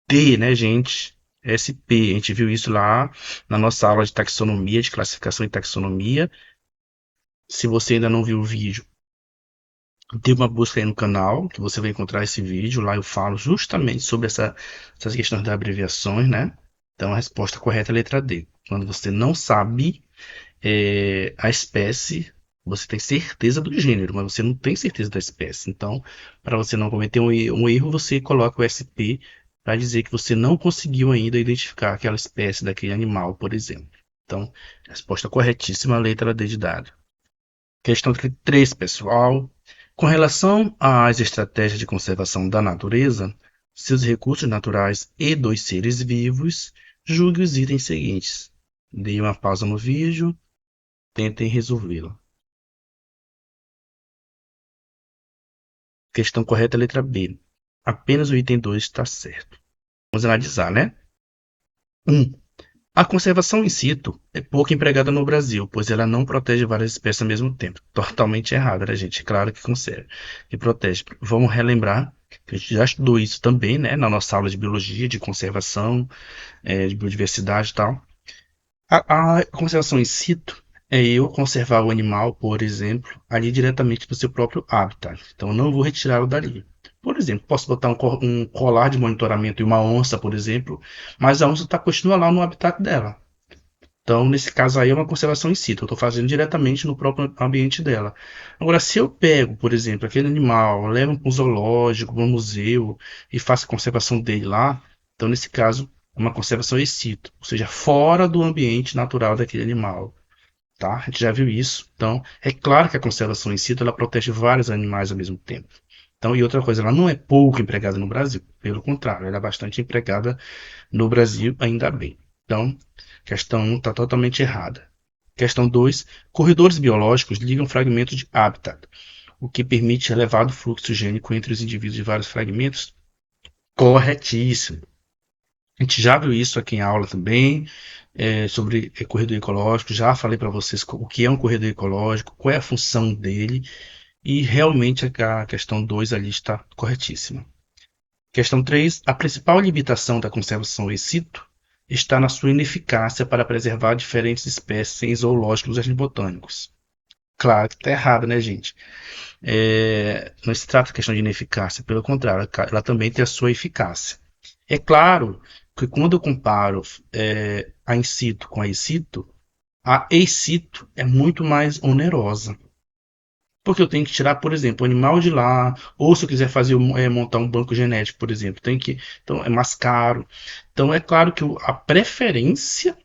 T, né, gente? SP. A gente viu isso lá na nossa aula de taxonomia, de classificação e taxonomia. Se você ainda não viu o vídeo, tem uma busca aí no canal, que você vai encontrar esse vídeo. Lá eu falo justamente sobre essas questões das abreviações, né? Então a resposta correta é a letra D. Quando você não sabe a espécie, você tem certeza do gênero, mas você não tem certeza da espécie. Então, para você não cometer um erro, você coloca o SP para dizer que você não conseguiu ainda identificar aquela espécie daquele animal, por exemplo. Então, resposta corretíssima, letra D de dado. Questão 33, pessoal. Com relação às estratégias de conservação da natureza, seus recursos naturais e dos seres vivos, julgue os itens seguintes. Dê uma pausa no vídeo, tentem resolvê-la. Questão correta, letra B. Apenas o item 2 está certo. Vamos analisar, né? 1. A conservação in situ é pouco empregada no Brasil, pois ela não protege várias espécies ao mesmo tempo. Totalmente errado, né, gente? Claro que conserva e protege. Vamos relembrar que a gente já estudou isso também, né, na nossa aula de biologia, de conservação, de biodiversidade e tal. A conservação in situ é eu conservar o animal, por exemplo, ali diretamente no seu próprio habitat. Então, eu não vou retirá-lo dali. Por exemplo, posso botar um colar de monitoramento em uma onça, por exemplo, mas a onça continua lá no habitat dela. Então, nesse caso aí, é uma conservação in situ. Eu estou fazendo diretamente no próprio ambiente dela. Agora, se eu pego, por exemplo, aquele animal, levo para um zoológico, para um museu e faço a conservação dele lá, então, nesse caso, é uma conservação in situ, ou seja, fora do ambiente natural daquele animal. Tá? A gente já viu isso. Então, é claro que a conservação in situ ela protege vários animais ao mesmo tempo. Então, e outra coisa, ela não é pouco empregada no Brasil. Pelo contrário, ela é bastante empregada no Brasil, ainda bem. Então, questão 1 está totalmente errada. Questão 2. Corredores biológicos ligam fragmentos de hábitat, o que permite elevado fluxo gênico entre os indivíduos de vários fragmentos. Corretíssimo. A gente já viu isso aqui em aula também, sobre corredor ecológico. Já falei para vocês o que é um corredor ecológico, qual é a função dele, e realmente a questão 2 ali está corretíssima. Questão 3. A principal limitação da conservação in situ está na sua ineficácia para preservar diferentes espécies em zoológicos e jardins botânicos. Claro que está errado, né, gente? Não se trata de questão de ineficácia, pelo contrário, ela também tem a sua eficácia. É claro que quando eu comparo a in situ com a ex situ é muito mais onerosa. Porque eu tenho que tirar, por exemplo, o animal de lá, ou se eu quiser montar um banco genético, por exemplo, então é mais caro. Então é claro que a preferência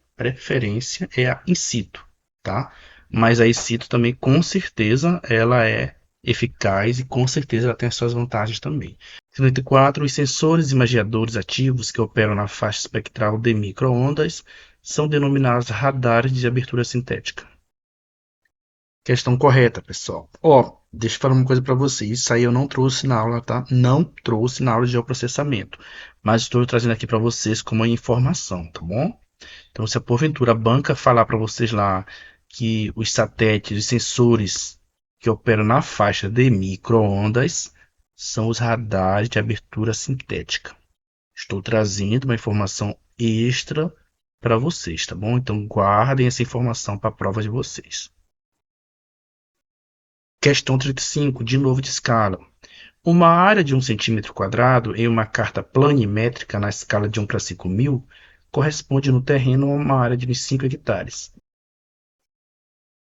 é a in situ, tá? Mas a in situ também, com certeza, ela é eficaz e com certeza ela tem as suas vantagens também. 34. Os sensores imagiadores ativos que operam na faixa espectral de microondas são denominados radares de abertura sintética. Questão correta, pessoal. Ó, deixa eu falar uma coisa para vocês. Isso aí eu não trouxe na aula, tá? Não trouxe na aula de geoprocessamento. Mas estou trazendo aqui para vocês como uma informação, tá bom? Então, se a porventura a banca falar para vocês lá que os satélites, os sensores que operam na faixa de microondas são os radares de abertura sintética. Estou trazendo uma informação extra para vocês, tá bom? Então guardem essa informação para a prova de vocês. Questão 35, de novo de escala. Uma área de 1 centímetro quadrado em uma carta planimétrica na escala de 1 para 5.000 corresponde no terreno a uma área de 5 hectares.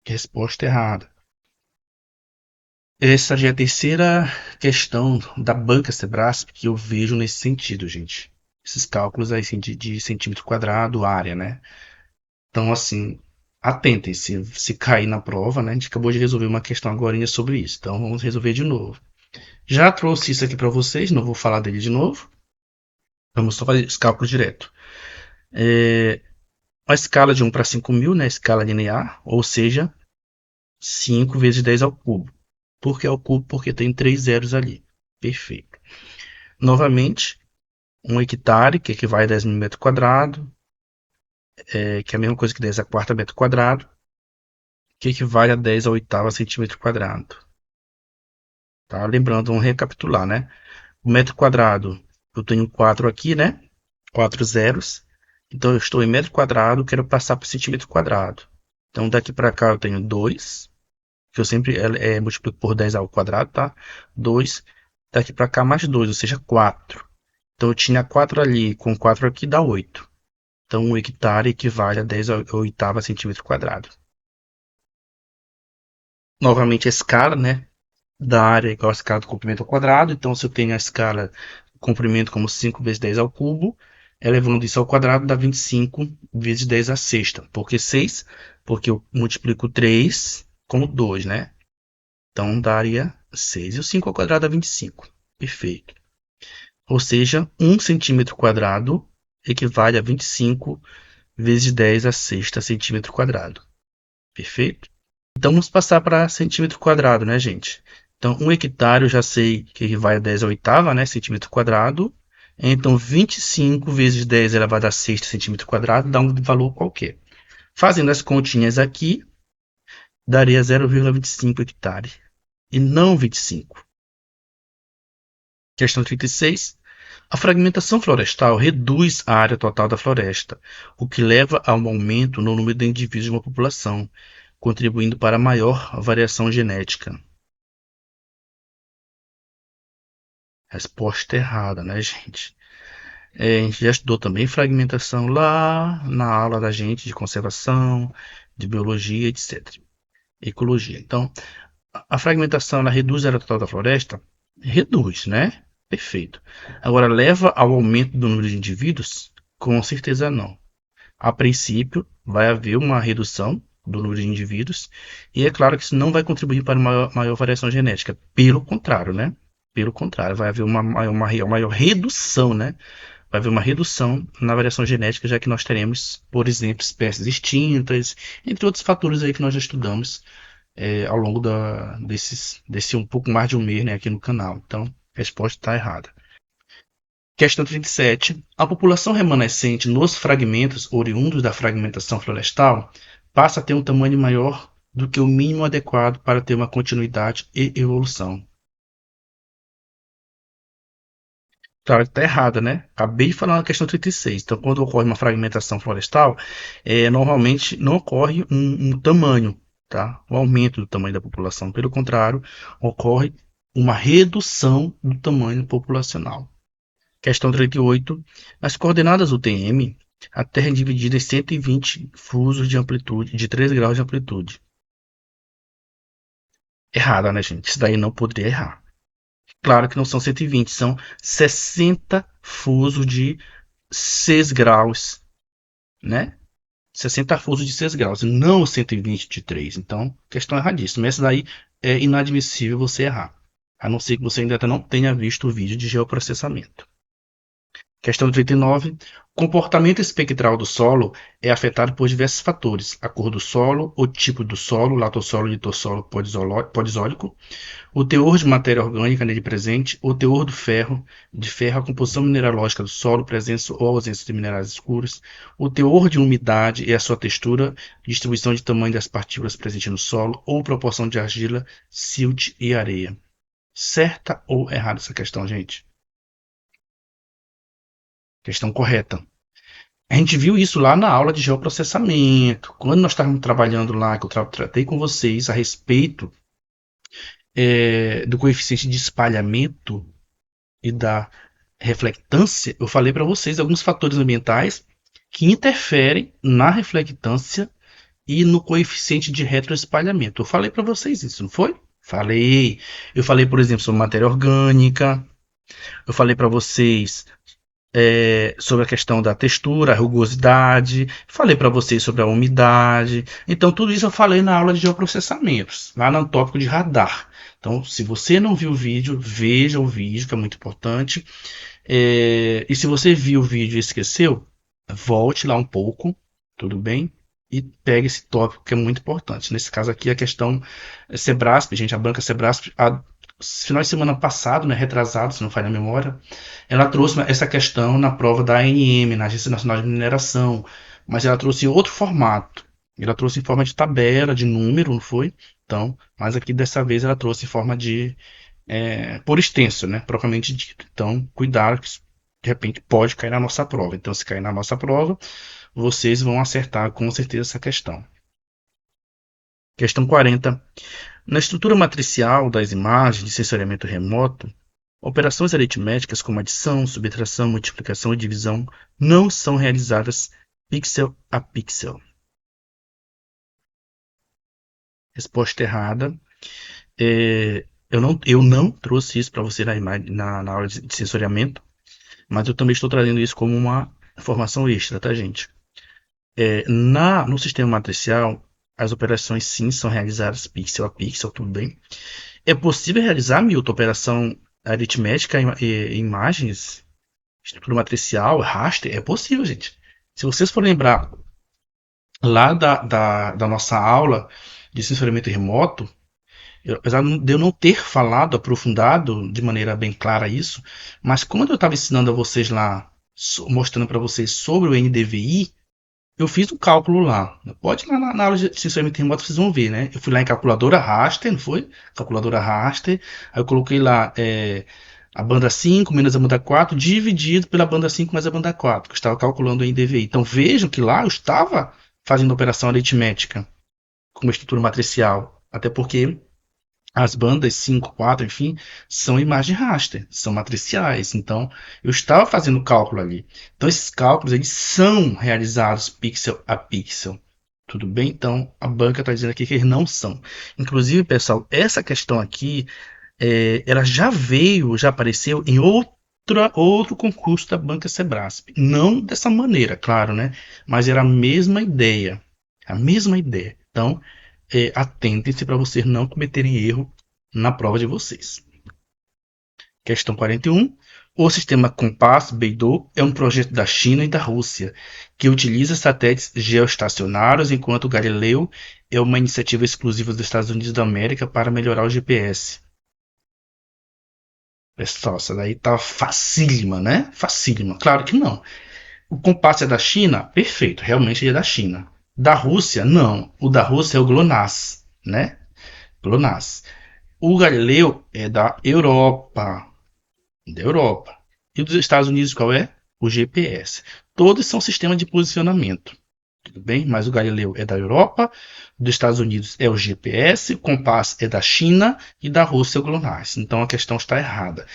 Resposta errada. Essa já é a terceira questão da banca Sebrasp que eu vejo nesse sentido, gente. Esses cálculos aí assim, de centímetro quadrado, área, né? Então, assim, atentem, se cair na prova, né? A gente acabou de resolver uma questão agora sobre isso. Então, vamos resolver de novo. Já trouxe isso aqui para vocês, não vou falar dele de novo. Vamos só fazer esse cálculo direto. A escala de 1 para 5.000, né? Escala linear, ou seja, 5 vezes 10 ao cubo. Por que ao cubo? Porque tem 3 zeros ali. Perfeito. Novamente, 1 hectare, que equivale a 10.000 metros quadrados, que é a mesma coisa que 10 a quarta metro quadrado, que equivale a 10 a oitava centímetro quadrado. Tá? Lembrando, vamos recapitular, né? O metro quadrado, eu tenho 4 aqui, né? 4 zeros. Então, eu estou em metro quadrado, quero passar para centímetro quadrado. Então, daqui para cá eu tenho 2, que eu sempre multiplico por 10 ao quadrado, tá? 2. Daqui para cá mais 2, ou seja, 4. Então, eu tinha 4 ali, com 4 aqui dá 8. Então, 1 hectare equivale a 10 a oitava centímetro quadrado. Novamente, a escala, né? Da área é igual a escala do comprimento ao quadrado. Então, se eu tenho a escala do comprimento como 5 vezes 10 ao cubo, elevando isso ao quadrado dá 25 vezes 10 à sexta. Por que 6? Porque eu multiplico 3 com 2, né? Então, daria 6. E o 5 ao quadrado dá 25. Perfeito. Ou seja, 1 centímetro quadrado equivale a 25 vezes 10 à sexta centímetro quadrado. Perfeito? Então, vamos passar para centímetro quadrado, né, gente? Então, 1 hectare eu já sei que vai a 10 à oitava, né, centímetro quadrado. Então, 25 vezes 10 elevado a sexta centímetro quadrado dá um valor qualquer. Fazendo as continhas aqui, daria 0,25 hectare e não 25. Questão 36. A fragmentação florestal reduz a área total da floresta, o que leva a um aumento no número de indivíduos de uma população, contribuindo para maior variação genética. Resposta errada, né, gente? A gente já estudou também fragmentação lá na aula da gente de conservação, de biologia, etc. Ecologia. Então, a fragmentação ela reduz a área total da floresta? Reduz, né? Perfeito. Agora, leva ao aumento do número de indivíduos? Com certeza não. A princípio, vai haver uma redução do número de indivíduos, e é claro que isso não vai contribuir para uma maior variação genética. Pelo contrário, né? Pelo contrário, vai haver uma maior redução, né? Vai haver uma redução na variação genética, já que nós teremos, por exemplo, espécies extintas, entre outros fatores aí que nós já estudamos ao longo desse um pouco mais de um mês, né, aqui no canal. Então, a resposta está errada. Questão 37. A população remanescente nos fragmentos oriundos da fragmentação florestal passa a ter um tamanho maior do que o mínimo adequado para ter uma continuidade e evolução. Claro que está errada, né? Acabei de falar na questão 36. Então, quando ocorre uma fragmentação florestal, normalmente não ocorre um tamanho, tá? Um aumento do tamanho da população. Pelo contrário, ocorre uma redução do tamanho populacional. Questão 38. Nas coordenadas UTM, a Terra é dividida em 120 fusos de amplitude, de 3 graus de amplitude. Errada, né, gente? Isso daí não poderia errar. Claro que não são 120, são 60 fusos de 6 graus, né? 60 fusos de 6 graus, e não 120 de 3. Então, questão erradíssima. Essa daí é inadmissível você errar. A não ser que você ainda não tenha visto o vídeo de geoprocessamento. Questão 39. O comportamento espectral do solo é afetado por diversos fatores: a cor do solo, o tipo do solo, latossolo, litossolo, podizólico, o teor de matéria orgânica nele presente, o teor de ferro, a composição mineralógica do solo, presença ou ausência de minerais escuros, o teor de umidade e a sua textura, distribuição de tamanho das partículas presentes no solo, ou proporção de argila, silt e areia. Certa ou errada essa questão, gente? Questão correta. A gente viu isso lá na aula de geoprocessamento. Quando nós estávamos trabalhando lá, que eu tratei com vocês a respeito do coeficiente de espalhamento e da reflectância, eu falei para vocês alguns fatores ambientais que interferem na reflectância e no coeficiente de retroespalhamento. Eu falei para vocês isso, não foi? Falei. Eu falei, por exemplo, sobre matéria orgânica. Eu falei para vocês sobre a questão da textura, a rugosidade. Falei para vocês sobre a umidade. Então, tudo isso eu falei na aula de geoprocessamentos, lá no tópico de radar. Então, se você não viu o vídeo, veja o vídeo, que é muito importante. E se você viu o vídeo e esqueceu, volte lá um pouco, tudo bem? E pegue esse tópico que é muito importante. Nesse caso aqui, a questão Sebrasp, gente, a banca Sebrasp, final de semana passado, né, retrasado, se não falha a memória, ela trouxe essa questão na prova da ANM, na Agência Nacional de Mineração, mas ela trouxe em outro formato. Ela trouxe em forma de tabela, de número, não foi? Então, mas aqui dessa vez ela trouxe em forma de por extenso, né, propriamente dito. Então, cuidado, que de repente pode cair na nossa prova. Então, se cair na nossa prova, vocês vão acertar com certeza essa questão. Questão 40. Na estrutura matricial das imagens de sensoriamento remoto, operações aritméticas como adição, subtração, multiplicação e divisão não são realizadas pixel a pixel. Resposta errada. Eu não trouxe isso para você na aula de sensoriamento, mas eu também estou trazendo isso como uma informação extra, tá, gente? No sistema matricial, as operações sim são realizadas pixel a pixel, tudo bem. É possível realizar, Milton, operação aritmética em imagens, estrutura matricial, raster? É possível, gente. Se vocês forem lembrar lá da nossa aula de sensoriamento remoto, apesar de eu não ter falado, aprofundado de maneira bem clara isso, mas quando eu estava ensinando a vocês lá, mostrando para vocês sobre o NDVI, eu fiz um cálculo lá. Pode ir lá na aula de sensoriamento remoto, vocês vão ver, né? Eu fui lá em calculadora raster, não foi? Calculadora raster. Aí eu coloquei lá a banda 5 menos a banda 4 dividido pela banda 5 mais a banda 4, que eu estava calculando o NDVI. Então vejam que lá eu estava fazendo operação aritmética com uma estrutura matricial. Até porque as bandas 5, 4, enfim, são imagem raster, são matriciais. Então, eu estava fazendo cálculo ali. Então, esses cálculos eles são realizados pixel a pixel. Tudo bem? Então, a banca está dizendo aqui que eles não são. Inclusive, pessoal, essa questão aqui, ela já apareceu em outro concurso da banca Sebrasp. Não dessa maneira, claro, né? Mas era a mesma ideia. A mesma ideia. Então, atentem-se para vocês não cometerem erro na prova de vocês. Questão 41. O sistema Compass-Beidou é um projeto da China e da Rússia, que utiliza satélites geoestacionários, enquanto o Galileu é uma iniciativa exclusiva dos Estados Unidos da América para melhorar o GPS. Pessoal, essa daí tá facílima, né? Facílima. Claro que não. O Compass é da China? Perfeito, realmente ele é da China. Da Rússia? Não. O da Rússia é o GLONASS, né? GLONASS. O Galileu é da Europa. Da Europa. E dos Estados Unidos qual é? O GPS. Todos são sistemas de posicionamento. Tudo bem? Mas o Galileu é da Europa, dos Estados Unidos é o GPS, o Compass é da China e da Rússia é o GLONASS. Então a questão está errada.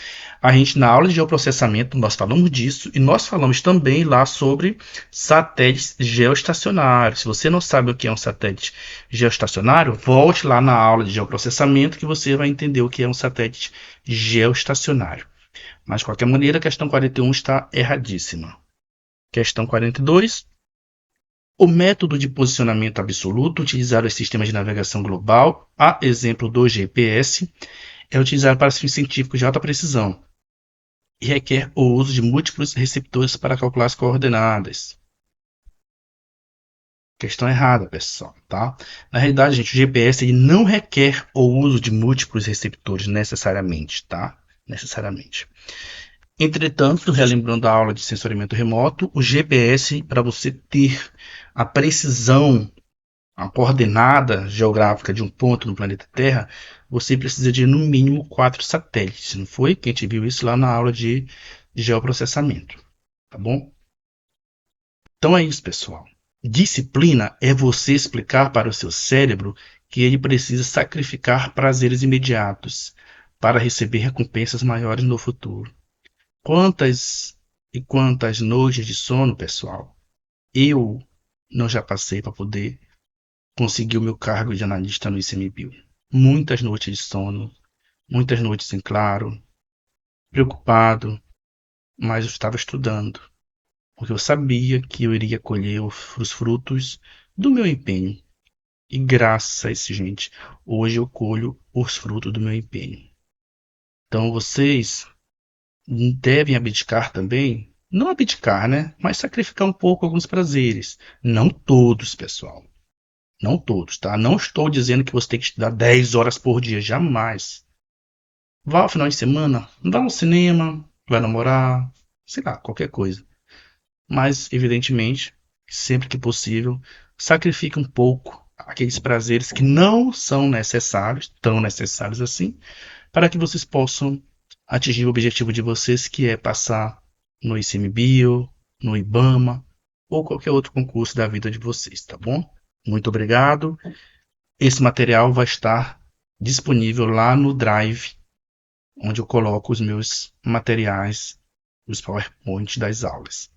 A gente, na aula de geoprocessamento, nós falamos disso e nós falamos também lá sobre satélites geoestacionários. Se você não sabe o que é um satélite geoestacionário, volte lá na aula de geoprocessamento que você vai entender o que é um satélite geoestacionário. Mas, de qualquer maneira, a questão 41 está erradíssima. Questão 42. O método de posicionamento absoluto utilizado em sistemas de navegação global, a exemplo do GPS, é utilizado para fins científicos de alta precisão. e requer o uso de múltiplos receptores para calcular as coordenadas. Questão errada, pessoal, tá? Na realidade, gente, o GPS ele não requer o uso de múltiplos receptores necessariamente, tá? Necessariamente. Entretanto, relembrando a aula de sensoriamento remoto, o GPS, para você ter a precisão, a coordenada geográfica de um ponto no planeta Terra, você precisa de no mínimo 4 satélites, não foi? Que a gente viu isso lá na aula de geoprocessamento, tá bom? Então é isso, pessoal. Disciplina é você explicar para o seu cérebro que ele precisa sacrificar prazeres imediatos para receber recompensas maiores no futuro. Quantas e quantas noites de sono, pessoal, eu não já passei para poder conseguir o meu cargo de analista no ICMBio. Muitas noites de sono, muitas noites em claro, preocupado, mas eu estava estudando, porque eu sabia que eu iria colher os frutos do meu empenho. E graças a isso, gente, hoje eu colho os frutos do meu empenho. Então vocês devem abdicar também, não abdicar, né? Mas sacrificar um pouco alguns prazeres. Não todos, pessoal. Não todos, tá? Não estou dizendo que você tem que estudar 10 horas por dia, jamais. Vá ao final de semana, vá ao cinema, vai namorar, sei lá, qualquer coisa. Mas, evidentemente, sempre que possível, sacrifique um pouco aqueles prazeres que não são necessários, tão necessários assim, para que vocês possam atingir o objetivo de vocês, que é passar no ICMBio, no IBAMA ou qualquer outro concurso da vida de vocês, tá bom? Muito obrigado. Esse material vai estar disponível lá no Drive, onde eu coloco os meus materiais, os PowerPoint das aulas.